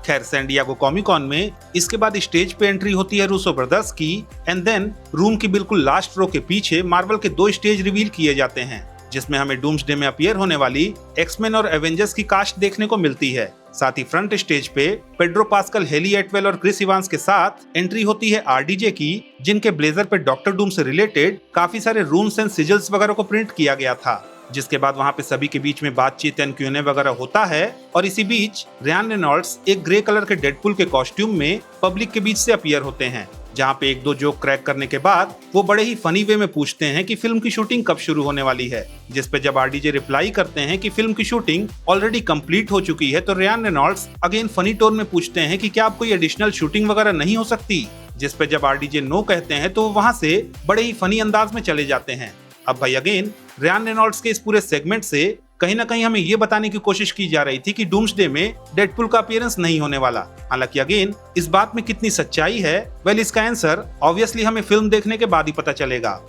खैर San Diego comic cone में इसके बाद स्टेज पे एंट्री होती है रूसो ब्रदर्स की एंड देन रूम की बिल्कुल लास्ट रो के पीछे मार्वल के 2 स्टेज रिवील किए जाते हैं, जिसमें हमें डूम्सडे में अपीयर होने वाली एक्समैन और एवेंजर्स की कास्ट देखने को मिलती है। साथ ही फ्रंट स्टेज पे पेड्रो पास्कल, हेली एटवेल और क्रिस इवांस के साथ एंट्री होती है आरडीजे की, जिनके ब्लेजर पे डॉक्टर डूम से रिलेटेड काफी सारे रून्स एंड सिजल्स वगैरह को प्रिंट किया गया था। जिसके बाद वहाँ पे सभी के बीच में बातचीत एंड क्यूएनए वगैरह होता है और इसी बीच रियान रेनॉल्ड्स एक ग्रे कलर के डेडपुल के कॉस्ट्यूम में पब्लिक के बीच से अपीयर होते हैं, जहाँ पे 1-2 जोक क्रैक करने के बाद वो बड़े ही फनी वे में पूछते हैं कि फिल्म की शूटिंग कब शुरू होने वाली है। जिस पे जब आरडीजे रिप्लाई करते हैं कि फिल्म की शूटिंग ऑलरेडी कंप्लीट हो चुकी है, तो Ryan Reynolds again funny tone में पूछते हैं कि क्या आप कोई एडिशनल शूटिंग वगैरह नहीं हो सकती, जिस पे जब आरडीजे नो कहते हैं तो वो वहाँ से बड़े ही फनी अंदाज में चले जाते हैं। अब भाई अगेन रियान रेनॉल्ड्स के इस पूरे सेगमेंट से कहीं ना कहीं हमें ये बताने की कोशिश की जा रही थी कि डूम्सडे में डेडपुल का अपीयरेंस नहीं होने वाला। हालांकि अगेन इस बात में कितनी सच्चाई है, वेल इसका आंसर ऑब्वियसली हमें फिल्म देखने के बाद ही पता चलेगा।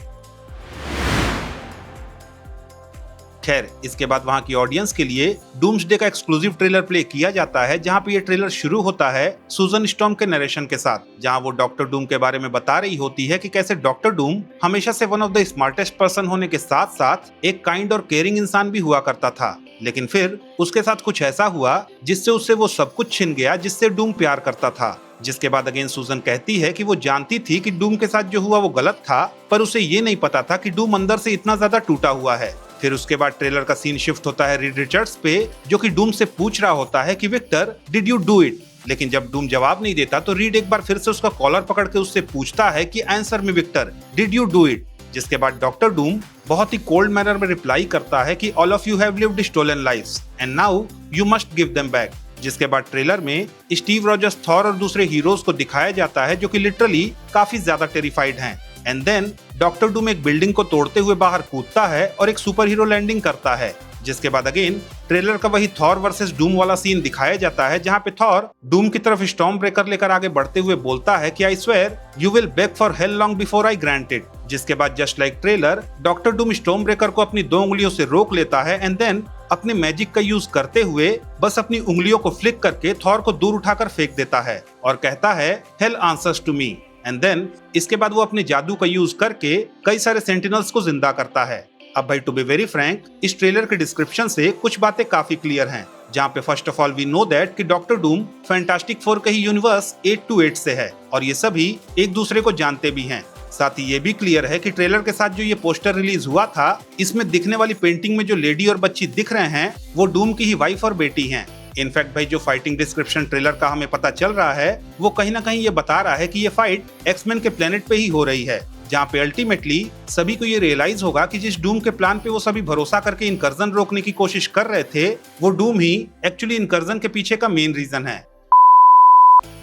खैर इसके बाद वहां की ऑडियंस के लिए डूम्सडे का एक्सक्लूसिव ट्रेलर प्ले किया जाता है, जहां पे ये ट्रेलर शुरू होता है सुजन स्टॉर्म के नरेशन के साथ, जहां वो डॉक्टर डूम के बारे में बता रही होती है कि कैसे डॉक्टर डूम हमेशा से one of the smartest person होने के साथ साथ एक काइंड और केयरिंग इंसान भी हुआ करता था, लेकिन फिर उसके साथ कुछ ऐसा हुआ जिससे उससे वो सब कुछ छिन गया जिससे डूम प्यार करता था। जिसके बाद अगेन सुजन कहती है कि वो जानती थी कि डूम के साथ जो हुआ वो गलत था, पर उसे ये नहीं पता था कि डूम अंदर से इतना ज्यादा टूटा हुआ है। फिर उसके बाद ट्रेलर का सीन शिफ्ट होता है रीड रिचर्ड्स पे, जो कि डूम से पूछ रहा होता है कि Victor did you do it, लेकिन जब डूम जवाब नहीं देता तो रीड एक बार फिर से उसका कॉलर पकड़ के उससे पूछता है कि आंसर में Victor did you do it. जिसके बाद डॉक्टर डूम बहुत ही कोल्ड मैनर में रिप्लाई करता है कि all of you have lived stolen lives and now you must give them back. जिसके बाद ट्रेलर में स्टीव रॉजर्स, थॉर और दूसरे हीरोज को दिखाया जाता है जो कि लिटरली काफी ज्यादा टेरिफाइड हैं। एंड देन डॉक्टर डूम एक बिल्डिंग को तोड़ते हुए बाहर कूदता है और एक सुपर हीरो लैंडिंग करता है। जिसके बाद अगेन ट्रेलर का वही थॉर वर्सेस डूम वाला सीन दिखाया जाता है, जहाँ पे थॉर डूम की तरफ स्टॉर्म ब्रेकर लेकर आगे बढ़ते हुए बोलता है कि I swear you will bag for hello long before I grant it. जिसके बाद just like trailer doctor Doom storm breaker को अपनी 2 उंगलियों से रोक लेता है एंड देन अपने मैजिक का यूज करते हुए बस अपनी उंगलियों को फ्लिक करके थॉर को दूर उठाकर फेंक देता है और कहता है hell answers to me. And then इसके बाद वो अपने जादू का यूज करके कई सारे सेंटिनल्स को जिंदा करता है। अब भाई टू बी वेरी फ्रैंक, इस ट्रेलर के डिस्क्रिप्शन से कुछ बातें काफी क्लियर हैं, जहाँ पे first of all we know that कि डॉक्टर डूम फैंटास्टिक 4 के ही यूनिवर्स 828 से है और ये सभी एक दूसरे को जानते भी हैं। साथ ही ये भी क्लियर है कि ट्रेलर के साथ जो ये पोस्टर रिलीज हुआ था, इसमें दिखने वाली पेंटिंग में जो लेडी और बच्ची दिख रहे हैं वो डूम की ही वाइफ और बेटी हैं। इनफैक्ट भाई जो फाइटिंग डिस्क्रिप्शन ट्रेलर का हमें पता चल रहा है वो कहीं ना कहीं ये बता रहा है कि ये फाइट एक्समैन के प्लेनेट पे ही हो रही है, जहाँ पे अल्टीमेटली सभी को ये रियलाइज होगा कि जिस डूम के प्लान पे वो सभी भरोसा करके इनकर्जन रोकने की कोशिश कर रहे थे, वो डूम ही एक्चुअली इनकर्जन के पीछे का मेन रीजन है।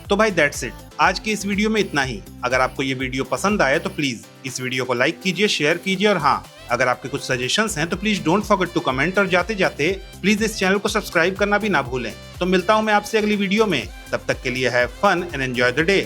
तो भाई दैट्स इट, आज की इस वीडियो में इतना ही। अगर आपको ये वीडियो पसंद आए तो प्लीज इस वीडियो को लाइक कीजिए, शेयर कीजिए और हाँ, अगर आपके कुछ सजेशंस हैं तो please don't forget to comment और जाते जाते प्लीज इस चैनल को सब्सक्राइब करना भी ना भूलें। तो मिलता हूं मैं आपसे अगली वीडियो में, तब तक के लिए have fun and enjoy the day.